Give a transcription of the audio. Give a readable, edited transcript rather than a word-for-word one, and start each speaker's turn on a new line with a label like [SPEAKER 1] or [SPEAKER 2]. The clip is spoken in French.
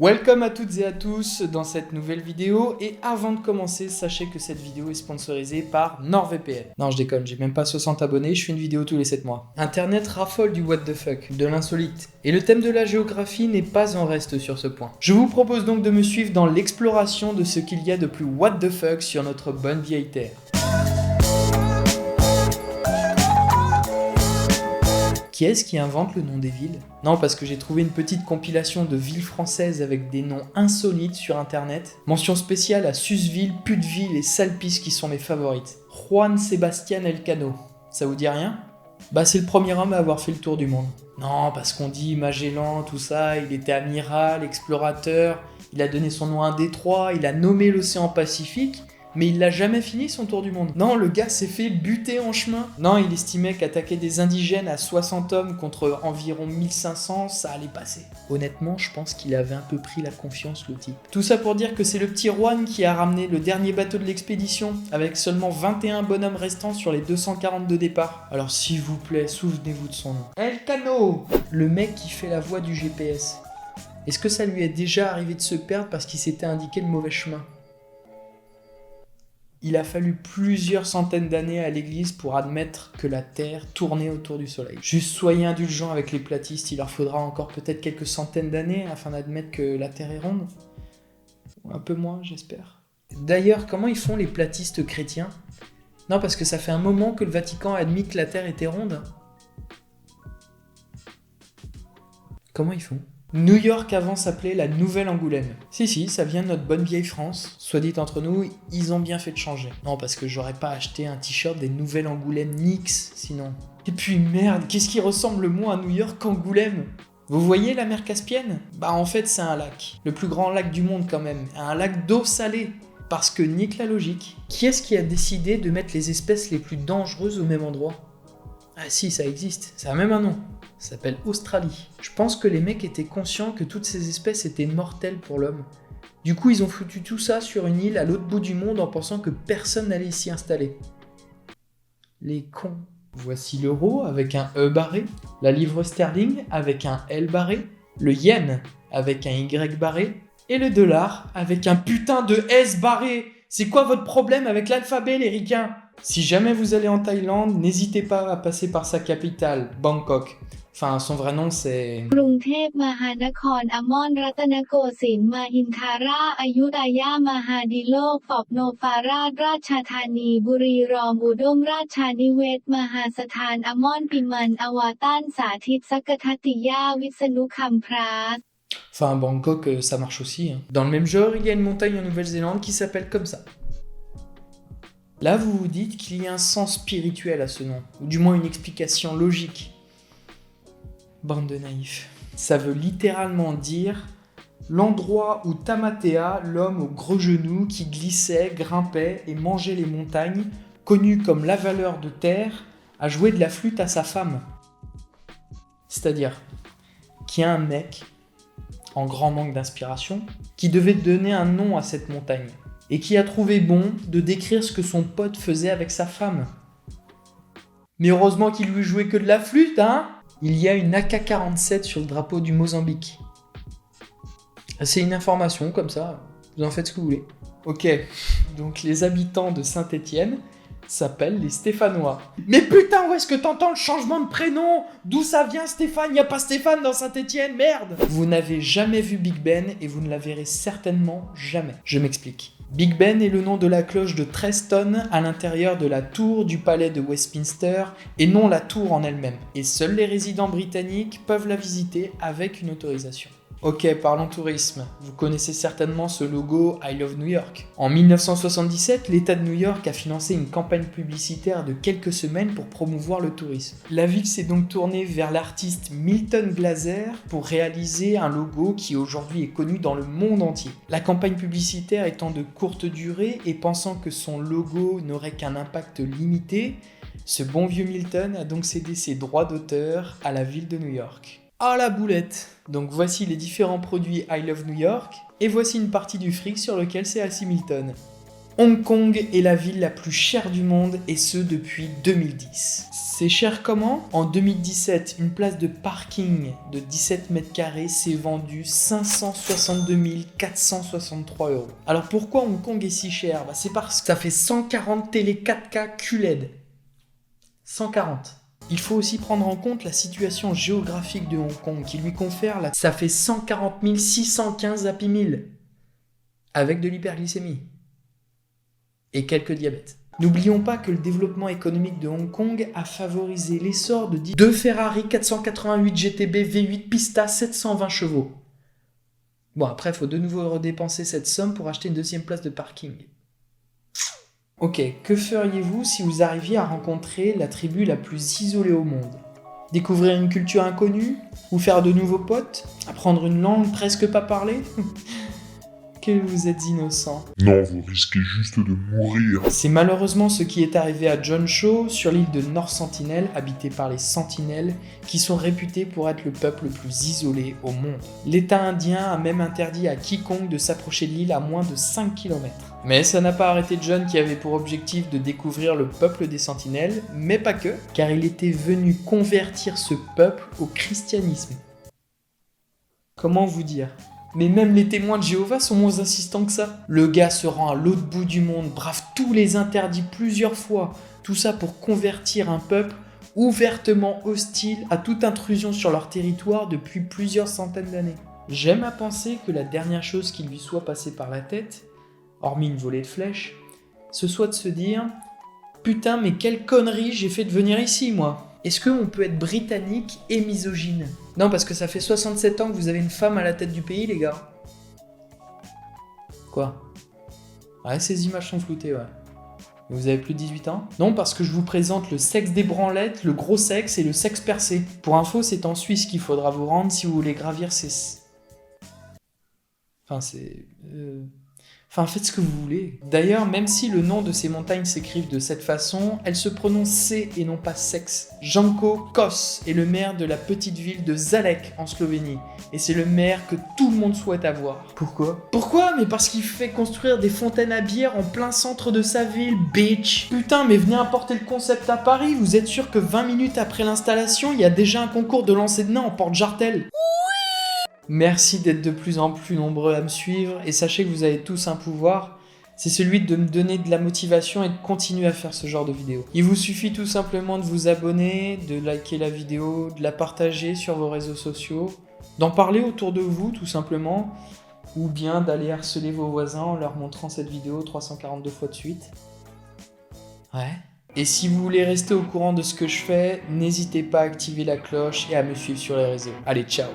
[SPEAKER 1] Welcome à toutes et à tous dans cette nouvelle vidéo, et avant de commencer, sachez que cette vidéo est sponsorisée par NordVPN. Non, je déconne, j'ai même pas 60 abonnés, je fais une vidéo tous les 7 mois. Internet raffole du what the fuck, de l'insolite. Et le thème de la géographie n'est pas en reste sur ce point. Je vous propose donc de me suivre dans l'exploration de ce qu'il y a de plus what the fuck sur notre bonne vieille Terre. Qui est-ce qui invente le nom des villes? Non, parce que j'ai trouvé une petite compilation de villes françaises avec des noms insolites sur internet. Mention spéciale à Susville, Puteville et Salpice qui sont mes favorites. Juan Sebastián Elcano. Ça vous dit rien? Bah c'est le premier homme à avoir fait le tour du monde. Non, parce qu'on dit Magellan, tout ça, il était amiral, explorateur, il a donné son nom à un détroit, il a nommé l'océan Pacifique, mais il l'a jamais fini son tour du monde. Non, le gars s'est fait buter en chemin. Non, il estimait qu'attaquer des indigènes à 60 hommes contre environ 1500, ça allait passer. Honnêtement, je pense qu'il avait un peu pris la confiance, le type. Tout ça pour dire que c'est le petit Juan qui a ramené le dernier bateau de l'expédition, avec seulement 21 bonhommes restants sur les 242 départs. Alors s'il vous plaît, souvenez-vous de son nom. Elcano, le mec qui fait la voix du GPS. Est-ce que ça lui est déjà arrivé de se perdre parce qu'il s'était indiqué le mauvais chemin? Il a fallu plusieurs centaines d'années à l'église pour admettre que la Terre tournait autour du Soleil. Juste soyez indulgents avec les platistes, il leur faudra encore peut-être quelques centaines d'années afin d'admettre que la Terre est ronde. Ou un peu moins, j'espère. D'ailleurs, comment ils font les platistes chrétiens? Non, parce que ça fait un moment que le Vatican a admis que la Terre était ronde. Comment ils font? New York avant s'appelait la Nouvelle Angoulême. Si, ça vient de notre bonne vieille France. Soit dit entre nous, ils ont bien fait de changer. Non, parce que j'aurais pas acheté un t-shirt des Nouvelles Angoulême Knicks, sinon. Et puis merde, qu'est-ce qui ressemble moins à New York qu'Angoulême? Vous voyez la mer Caspienne? Bah en fait c'est un lac. Le plus grand lac du monde quand même. Un lac d'eau salée. Parce que nique la logique. Qui est-ce qui a décidé de mettre les espèces les plus dangereuses au même endroit? Ah si, ça existe. Ça a même un nom. Ça s'appelle Australie. Je pense que les mecs étaient conscients que toutes ces espèces étaient mortelles pour l'homme. Du coup, ils ont foutu tout ça sur une île à l'autre bout du monde en pensant que personne n'allait s'y installer. Les cons. Voici l'euro avec un E barré, la livre sterling avec un L barré, le yen avec un Y barré, et le dollar avec un putain de S barré. C'est quoi votre problème avec l'alphabet, les ricains? Si jamais vous allez en Thaïlande, n'hésitez pas à passer par sa capitale, Bangkok. Enfin, son vrai nom c'est...
[SPEAKER 2] กรุงเทพมหานครอมรรัตนโกสินทร์มาอินทาราชอยุธยามหาดิโลกปอบโนฟาราชราชธานีบุรีรัมย์อุดมราชนิเวศน์มหาสถานอมรปิมันอวตารสาธิตสักกทัตติยาวิษณุคัมพราส
[SPEAKER 1] Enfin, Bangkok, ça marche aussi. Hein. Dans le même genre, il y a une montagne en Nouvelle-Zélande qui s'appelle comme ça. Là, vous vous dites qu'il y a un sens spirituel à ce nom, ou du moins une explication logique. Bande de naïfs. Ça veut littéralement dire l'endroit où Tamatea, l'homme aux gros genoux qui glissait, grimpait et mangeait les montagnes, connu comme l'avaleur de terre, a joué de la flûte à sa femme. C'est-à-dire qu'il y a un mec, en grand manque d'inspiration, qui devait donner un nom à cette montagne, et qui a trouvé bon de décrire ce que son pote faisait avec sa femme. Mais heureusement qu'il lui jouait que de la flûte, hein? Il y a une AK-47 sur le drapeau du Mozambique. C'est une information comme ça, vous en faites ce que vous voulez. Ok, donc les habitants de Saint-Étienne s'appellent les Stéphanois. Mais putain, où est-ce que t'entends le changement de prénom? D'où ça vient Stéphane? Y a pas Stéphane dans Saint-Étienne, merde! Vous n'avez jamais vu Big Ben et vous ne la verrez certainement jamais. Je m'explique. Big Ben est le nom de la cloche de 13 tonnes à l'intérieur de la tour du palais de Westminster et non la tour en elle-même. Et seuls les résidents britanniques peuvent la visiter avec une autorisation. Ok, parlons tourisme. Vous connaissez certainement ce logo I Love New York. En 1977, l'État de New York a financé une campagne publicitaire de quelques semaines pour promouvoir le tourisme. La ville s'est donc tournée vers l'artiste Milton Glaser pour réaliser un logo qui aujourd'hui est connu dans le monde entier. La campagne publicitaire étant de courte durée et pensant que son logo n'aurait qu'un impact limité, ce bon vieux Milton a donc cédé ses droits d'auteur à la ville de New York. Ah la boulette! Donc voici les différents produits I Love New York, et voici une partie du fric sur lequel s'est assis Milton. Hong Kong est la ville la plus chère du monde et ce depuis 2010. C'est cher comment ? En 2017, une place de parking de 17 mètres carrés s'est vendue 562 463 €. Alors pourquoi Hong Kong est si cher ? C'est parce que ça fait 140 télé 4K QLED. 140. Il faut aussi prendre en compte la situation géographique de Hong Kong qui lui confère ça fait 140 615 Happy Meal avec de l'hyperglycémie et quelques diabètes. N'oublions pas que le développement économique de Hong Kong a favorisé l'essor de deux Ferrari 488 GTB V8 Pista 720 chevaux. Bon, après, il faut de nouveau redépenser cette somme pour acheter une deuxième place de parking. Ok, que feriez-vous si vous arriviez à rencontrer la tribu la plus isolée au monde ? Découvrir une culture inconnue ? Ou faire de nouveaux potes ? Apprendre une langue presque pas parlée ? Que vous êtes innocent.
[SPEAKER 3] Non, vous risquez juste de mourir.
[SPEAKER 1] C'est malheureusement ce qui est arrivé à John Shaw sur l'île de North Sentinel, habitée par les Sentinelles, qui sont réputés pour être le peuple le plus isolé au monde. L'État indien a même interdit à quiconque de s'approcher de l'île à moins de 5 km. Mais ça n'a pas arrêté John qui avait pour objectif de découvrir le peuple des Sentinelles, mais pas que, car il était venu convertir ce peuple au christianisme. Comment vous dire ? Mais même les témoins de Jéhovah sont moins insistants que ça. Le gars se rend à l'autre bout du monde, brave tous les interdits plusieurs fois. Tout ça pour convertir un peuple ouvertement hostile à toute intrusion sur leur territoire depuis plusieurs centaines d'années. J'aime à penser que la dernière chose qui lui soit passée par la tête, hormis une volée de flèches, ce soit de se dire « Putain, mais quelle connerie j'ai fait de venir ici, moi !» Est-ce qu'on peut être britannique et misogyne ? Non, parce que ça fait 67 ans que vous avez une femme à la tête du pays, les gars. Quoi ? Ouais, ces images sont floutées, ouais. Vous avez plus de 18 ans ? Non, parce que je vous présente le sexe des branlettes, le gros sexe et le sexe percé. Pour info, c'est en Suisse qu'il faudra vous rendre si vous voulez gravir ces... Enfin, faites ce que vous voulez. D'ailleurs, même si le nom de ces montagnes s'écrivent de cette façon, elles se prononcent C et non pas sexe. Janko Kos est le maire de la petite ville de Zalek en Slovénie. Et c'est le maire que tout le monde souhaite avoir. Pourquoi ? Mais parce qu'il fait construire des fontaines à bière en plein centre de sa ville, bitch. Putain, mais venez importer le concept à Paris, vous êtes sûr que 20 minutes après l'installation, il y a déjà un concours de lancer de nains en porte-jartel ? Merci d'être de plus en plus nombreux à me suivre et sachez que vous avez tous un pouvoir, c'est celui de me donner de la motivation et de continuer à faire ce genre de vidéos. Il vous suffit tout simplement de vous abonner, de liker la vidéo, de la partager sur vos réseaux sociaux, d'en parler autour de vous tout simplement, ou bien d'aller harceler vos voisins en leur montrant cette vidéo 342 fois de suite. Ouais. Et si vous voulez rester au courant de ce que je fais, n'hésitez pas à activer la cloche et à me suivre sur les réseaux. Allez, ciao!